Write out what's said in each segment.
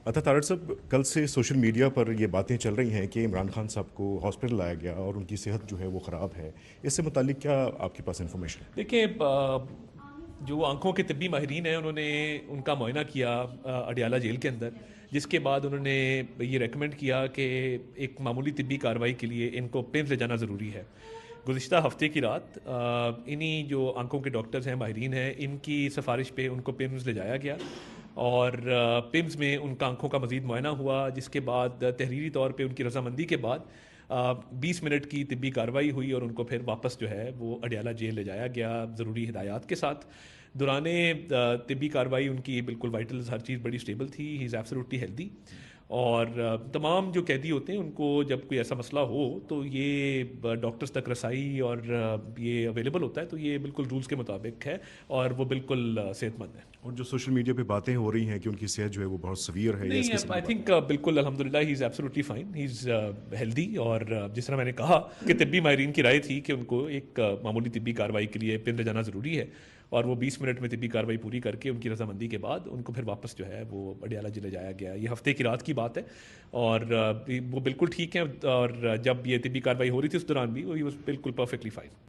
अतः तारड़ साहब, कल से सोशल मीडिया पर ये बातें चल रही हैं कि इमरान खान साहब को हॉस्पिटल लाया गया और उनकी सेहत जो है वो ख़राब है। इससे मुतालिक क्या आपके पास इन्फॉर्मेशन है? देखिए, जो आंखों के तिब्बी माहिरीन हैं उन्होंने उनका मुआयना किया अडियाला जेल के अंदर, जिसके बाद उन्होंने ये रेकमेंड किया कि एक मामूली तिब्बी कार्रवाई के लिए इनको पिम्स ले जाना ज़रूरी है। गुज़िश्ता हफ्ते की रात इन्हीं जो आंखों के डॉक्टर्स हैं, माहिरीन हैं, इनकी सिफारिश पे उनको पिम्स ले जाया गया और पिम्स में उनका आंखों का मज़ीद मुआयना हुआ, जिसके बाद तहरीरी तौर पे उनकी रजामंदी के बाद 20 मिनट की तिब्बी कार्रवाई हुई और उनको फिर वापस जो है वो अडियाला जेल ले जाया गया ज़रूरी हिदायत के साथ। दौरान तिब्बी कार्रवाई उनकी बिल्कुल वाइटल्स हर चीज़ बड़ी स्टेबल थी, ही इज़ एब्सोल्युटली हेल्दी। और तमाम जो कैदी होते हैं उनको जब कोई ऐसा मसला हो तो ये डॉक्टर्स तक रसाई और ये अवेलेबल होता है, तो ये बिल्कुल रूल्स के मुताबिक है और वो बिल्कुल सेहतमंद है। और जो सोशल मीडिया पे बातें हो रही हैं कि उनकी सेहत जो है वो बहुत सीवियर है या इस नहीं, किस्म की आई बातें? थिंक बिल्कुल अल्हम्दुलिल्लाह he is absolutely fine, he is healthy. और जिस तरह मैंने कहा कि तिब्बी माहिरीन की राय थी कि उनको एक मामूली तिब्बी कार्रवाई के लिए पिंड ले जाना ज़रूरी है और वो 20 मिनट में तिब्बी कार्रवाई पूरी करके उनकी रजामंदी के बाद उनको फिर वापस जो है वो अडियाला जिले जाया गया। ये हफ्ते की रात की बात है और वो बिल्कुल ठीक है। और जब ये तिब्बी कार्रवाई हो रही थी उस दौरान भी वो बिल्कुल परफेक्टली फाइन।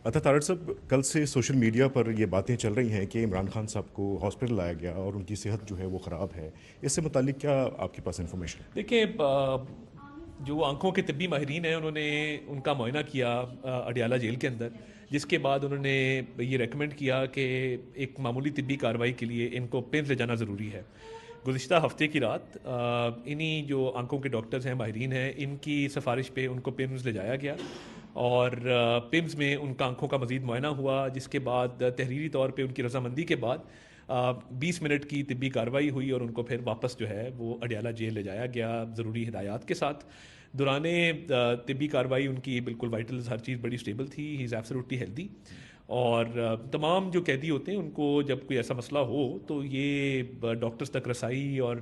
अतः तारड़ साहब, कल से सोशल मीडिया पर ये बातें चल रही हैं कि इमरान खान साहब को हॉस्पिटल लाया गया और उनकी सेहत जो है वो ख़राब है। इससे मुतालिक क्या आपके पास इन्फॉर्मेशन है? देखिए, जो आंखों के तिब्बी माहिरीन हैं उन्होंने उनका मुआयना किया अडियाला जेल के अंदर, जिसके बाद उन्होंने ये रेकमेंड किया कि एक मामूली तिब्बी कार्रवाई के लिए इनको पिम्स ले जाना ज़रूरी है। गुज़िश्ता हफ्ते की रात इन्हीं जो आंखों के डॉक्टर्स हैं, माहिरीन हैं, इनकी सिफारिश पे उनको पिम्स ले जाया गया और पिम्स में उनका आंखों का मज़ीद मुआयना हुआ, जिसके बाद तहरीरी तौर पे उनकी रजामंदी के बाद 20 मिनट की तिब्बी कार्रवाई हुई और उनको फिर वापस जो है वो अडियाला जेल ले जाया गया ज़रूरी हिदायत के साथ। दौरान तिब्बी कार्रवाई उनकी बिल्कुल वाइटल्स हर चीज़ बड़ी स्टेबल थी, ही इज़ एब्सोल्युटली हेल्दी। और तमाम जो कैदी होते हैं उनको जब कोई ऐसा मसला हो तो ये डॉक्टर्स तक रसाई और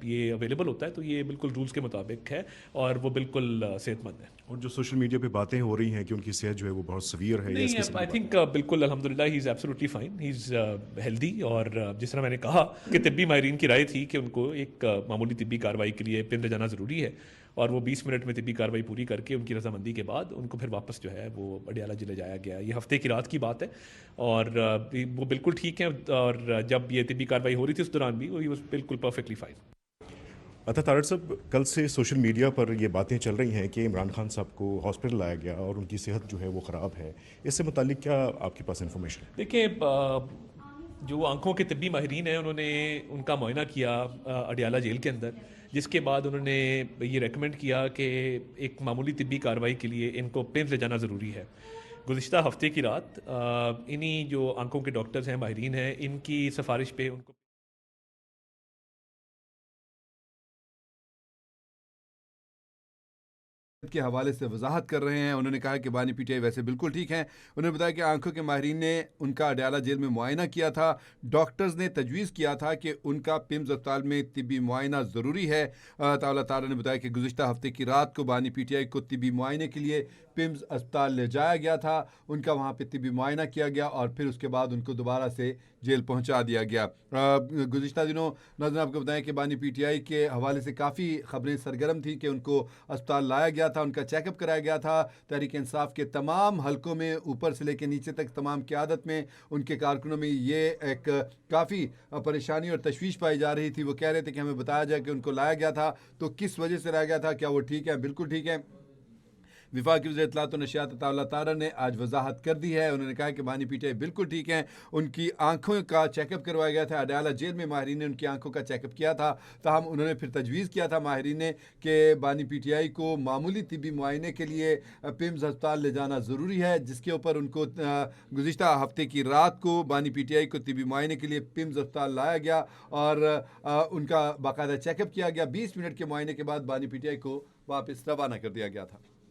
ये अवेलेबल होता है, तो ये बिल्कुल रूल्स के मुताबिक है और वो बिल्कुल सेहतमंद है। और जो सोशल मीडिया पे बातें हो रही हैं कि उनकी सेहत जो है वो बहुत सीवियर है या इस नहीं, किस्म की आई बातें? थिंक बिल्कुल अल्हम्दुलिल्लाह he is absolutely fine, he is healthy. और जिस तरह मैंने कहा कि तिब्बी माहिरीन की राय थी कि उनको एक मामूली तिब्बी कार्रवाई के लिए पिंड ले जाना ज़रूरी है और वो 20 मिनट में तिब्बी कार्रवाई पूरी करके उनकी रजामंदी के बाद उनको फिर वापस जो है वो अडियाला जिले जाया गया। ये हफ्ते की रात की बात है और वो बिल्कुल ठीक है। और जब ये तिब्बी कार्रवाई हो रही थी उस दौरान भी वो बिल्कुल परफेक्टली फाइन। अतः तारड़ साहब, कल से सोशल मीडिया पर ये बातें चल रही हैं कि इमरान खान साहब को हॉस्पिटल लाया गया और उनकी सेहत जो है वो ख़राब है। इससे मुतालिक क्या आपके पास इन्फॉर्मेशन है? देखिए, जो आंखों के तिब्बी माहिरीन हैं उन्होंने उनका मुआयना किया अडियाला जेल के अंदर, जिसके बाद उन्होंने ये रेकमेंड किया कि एक मामूली तिब्बी कार्रवाई के लिए इनको पिम्स ले जाना ज़रूरी है। गुज़िश्ता हफ्ते की रात इन्हीं जो आंखों के डॉक्टर्स हैं, माहिरीन हैं, इनकी सिफारिश पे उनको के हवाले से वजाहत कर रहे हैं। उन्होंने कहा कि बानी पीटीआई वैसे बिल्कुल ठीक हैं। उन्होंने बताया कि आंखों के माहिरीन ने उनका अडियाला जेल में मुआयना किया था। डॉक्टर्स ने तजवीज़ किया था कि उनका पिम्स अस्पताल में तिब्बी मुआयना ज़रूरी है। तावला तारा ने बताया कि गुज़िश्ता हफ्ते की रात को बानी पीटीआई को तिब्बी मुआयने के लिए पिम्स अस्पताल ले जाया गया था। उनका वहाँ पे तिब्बी मुआयना किया गया और फिर उसके बाद उनको दोबारा से जेल पहुँचा दिया गया। गुज़िश्ता दिनों नाज़रीन आपको बताएं कि बानी पीटीआई के हवाले से काफ़ी खबरें सरगर्म थी कि उनको अस्पताल लाया गया था, उनका चेकअप कराया गया था। तहरीक इंसाफ के तमाम हलकों में ऊपर से लेकर नीचे तक तमाम क़यादत में उनके कारकुनों में ये एक काफ़ी परेशानी और तशवीश पाई जा रही थी। वो कह रहे थे कि हमें बताया जाए कि उनको लाया गया था तो किस वजह से लाया गया था, क्या वो ठीक है? बिल्कुल ठीक है। वफाकी वज़ीर इत्तलात व नशियात तावला तारा ने आज वजाहत कर दी है। उन्होंने कहा कि बानी पीटीआई बिल्कुल ठीक हैं। उनकी आंखों का चेकअप करवाया गया था। अडियाला जेल में माहिरीन ने उनकी आंखों का चेकअप किया था। ताहम उन्होंने फिर तजवीज़ किया था माहिरीन ने कि बानी पीटीआई को मामूली तिब्बी मुआयने के लिए पिम्स अस्पताल ले जाना ज़रूरी है, जिसके ऊपर उनको गुज़िश्ता हफ्ते की रात को बानी पीटीआई को तिब्बी मुआयने के लिए पिम्स अस्पताल लाया गया और उनका बाकायदा चेकअप किया गया। 20 मिनट के मुआयने के बाद बानी पीटीआई को वापस रवाना कर दिया गया था।